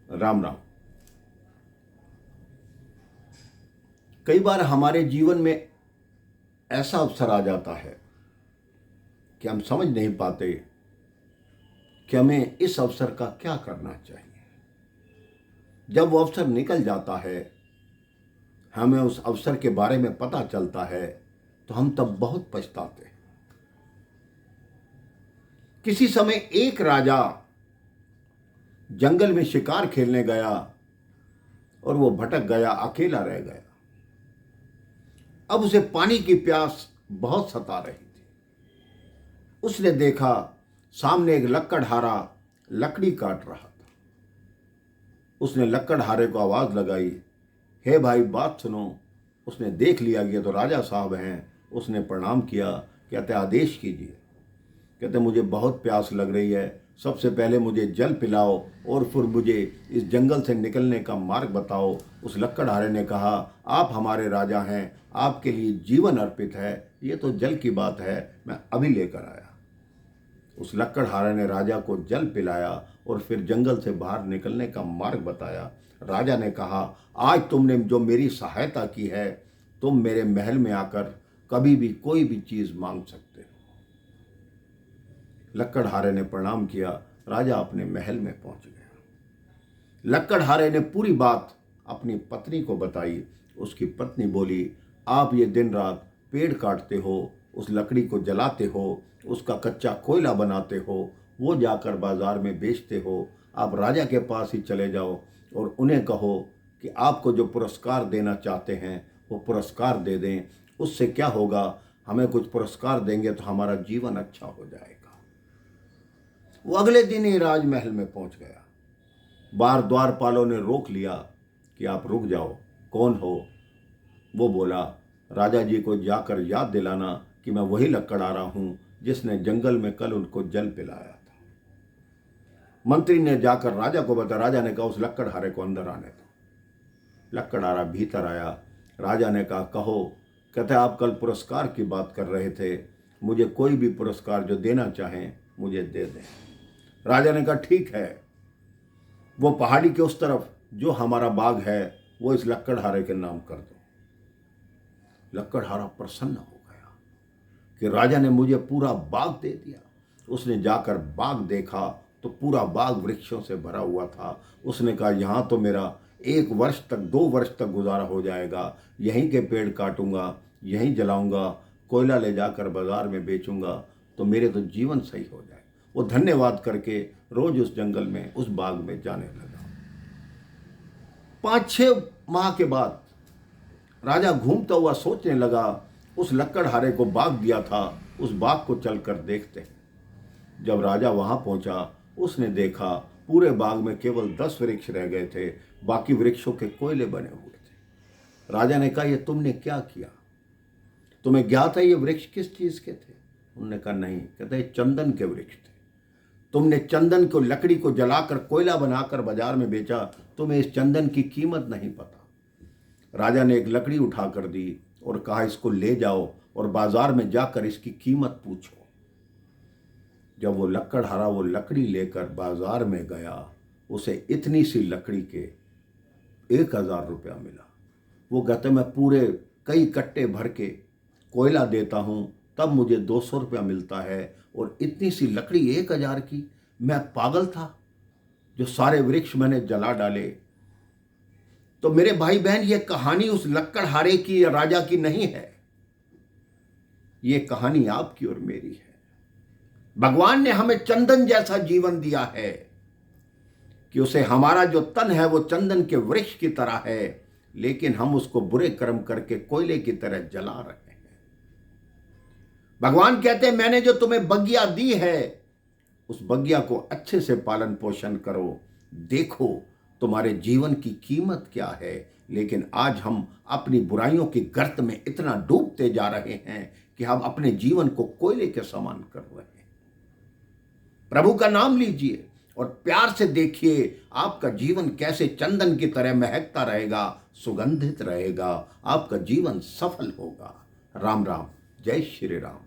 राम राम। कई बार हमारे जीवन में ऐसा अवसर आ जाता है कि हम समझ नहीं पाते कि हमें इस अवसर का क्या करना चाहिए। जब वो अवसर निकल जाता है, हमें उस अवसर के बारे में पता चलता है, तो हम तब बहुत पछताते हैं। किसी समय एक राजा जंगल में शिकार खेलने गया और वो भटक गया, अकेला रह गया। अब उसे पानी की प्यास बहुत सता रही थी। उसने देखा सामने एक लकड़हारा लकड़ी काट रहा था। उसने लकड़हारे को आवाज लगाई, हे भाई बात सुनो। उसने देख लिया कि तो राजा साहब हैं। उसने प्रणाम किया, कहते आदेश कीजिए। कहते मुझे बहुत प्यास लग रही है, सबसे पहले मुझे जल पिलाओ और फिर मुझे इस जंगल से निकलने का मार्ग बताओ। उस लकड़हारे ने कहा, आप हमारे राजा हैं, आपके लिए जीवन अर्पित है, ये तो जल की बात है, मैं अभी लेकर आया। उस लकड़हारे ने राजा को जल पिलाया और फिर जंगल से बाहर निकलने का मार्ग बताया। राजा ने कहा, आज तुमने जो मेरी सहायता की है, तुम मेरे महल में आकर कभी भी कोई भी चीज मांग सकते हो। लकड़हारे ने प्रणाम किया, राजा अपने महल में पहुंच गया। लकड़हारे ने पूरी बात अपनी पत्नी को बताई। उसकी पत्नी बोली, आप ये दिन रात पेड़ काटते हो, उस लकड़ी को जलाते हो, उसका कच्चा कोयला बनाते हो, वो जाकर बाजार में बेचते हो। आप राजा के पास ही चले जाओ और उन्हें कहो कि आपको जो पुरस्कार देना चाहते हैं वो पुरस्कार दे दें। उससे क्या होगा, हमें कुछ पुरस्कार देंगे तो हमारा जीवन अच्छा हो जाएगा। वो अगले दिन ही राजमहल में पहुंच गया। बाहर द्वारपालों ने रोक लिया कि आप रुक जाओ। कौन हो? वो बोला, राजा जी को जाकर याद दिलाना कि मैं वही लकड़हारा हूं जिसने जंगल में कल उनको जल पिलाया था। मंत्री ने जाकर राजा को बताया। राजा ने कहा, उस लकड़हारे को अंदर आने दो। लकड़हारा भीतर आया। राजा ने कहा, कहो। कहते, आप कल पुरस्कार की बात कर रहे थे, मुझे कोई भी पुरस्कार जो देना चाहें मुझे दे दें। राजा ने कहा, ठीक है, वो पहाड़ी के उस तरफ जो हमारा बाग है वो इस लकड़हारे के नाम कर दो। लकड़हारा प्रसन्न हो गया कि राजा ने मुझे पूरा बाग दे दिया। उसने जाकर बाग देखा तो पूरा बाग वृक्षों से भरा हुआ था। उसने कहा, यहाँ तो मेरा 1 वर्ष तक 2 वर्ष तक गुजारा हो जाएगा। यहीं के पेड़ काटूंगा, यहीं जलाऊंगा, कोयला ले जाकर बाजार में बेचूंगा, तो मेरे तो जीवन सही हो जाए। वो धन्यवाद करके रोज उस जंगल में, उस बाग में जाने लगा। 5-6 माह के बाद राजा घूमता हुआ सोचने लगा, उस लकड़हारे को बाग दिया था, उस बाग को चलकर देखते हैं। जब राजा वहां पहुंचा, उसने देखा पूरे बाग में केवल 10 वृक्ष रह गए थे, बाकी वृक्षों के कोयले बने हुए थे। राजा ने कहा, ये तुमने क्या किया? तुम्हें ज्ञात है ये वृक्ष किस चीज के थे? उन्होंने कहा, नहीं। कहते, चंदन के वृक्ष थे। तुमने चंदन को, लकड़ी को जलाकर कोयला बनाकर बाजार में बेचा, तुम्हें इस चंदन की कीमत नहीं पता। राजा ने एक लकड़ी उठाकर दी और कहा, इसको ले जाओ और बाजार में जाकर इसकी कीमत पूछो। जब वो लकड़हारा वो लकड़ी लेकर बाजार में गया, उसे इतनी सी लकड़ी के 1000 रुपया मिला। वो कहते, मैं पूरे कई कट्टे भर के कोयला देता हूं तब मुझे 200 रुपया मिलता है, और इतनी सी लकड़ी 1000 की? मैं पागल था जो सारे वृक्ष मैंने जला डाले। तो मेरे भाई बहन, ये कहानी उस लकड़हारे की या राजा की नहीं है, ये कहानी आपकी और मेरी है। भगवान ने हमें चंदन जैसा जीवन दिया है कि उसे, हमारा जो तन है वो चंदन के वृक्ष की तरह है, लेकिन हम उसको बुरे कर्म करके कोयले की तरह जला रहे हैं। भगवान कहते हैं, मैंने जो तुम्हें बगिया दी है, उस बगिया को अच्छे से पालन पोषण करो, देखो तुम्हारे जीवन की कीमत क्या है। लेकिन आज हम अपनी बुराइयों की गर्त में इतना डूबते जा रहे हैं कि हम अपने जीवन को कोयले के समान कर रहे हैं। प्रभु का नाम लीजिए और प्यार से देखिए आपका जीवन कैसे चंदन की तरह महकता रहेगा, सुगंधित रहेगा, आपका जीवन सफल होगा। राम राम, जय श्री राम।